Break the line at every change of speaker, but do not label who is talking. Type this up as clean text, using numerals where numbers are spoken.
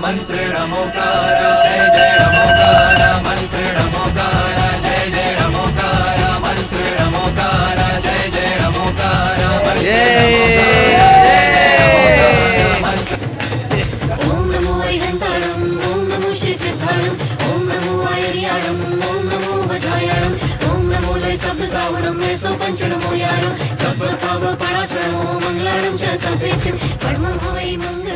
मंत्र नमोकार जय जय नमोकार मंत्र नमोकार जय जय नमोकार मंत्र नमोकार जय जय नमोकार
ओम नमो अरिहंताणं ओम नमो श्री सिद्धाणं ओम नमो आयर्याणं ओम नमो वज्रायाणं ओम नमो लय सब सावणं मेसो पंचनमो यारो सब पाव पराशरणो मंगलाणं च सर्वेषु परमं भवै मंगल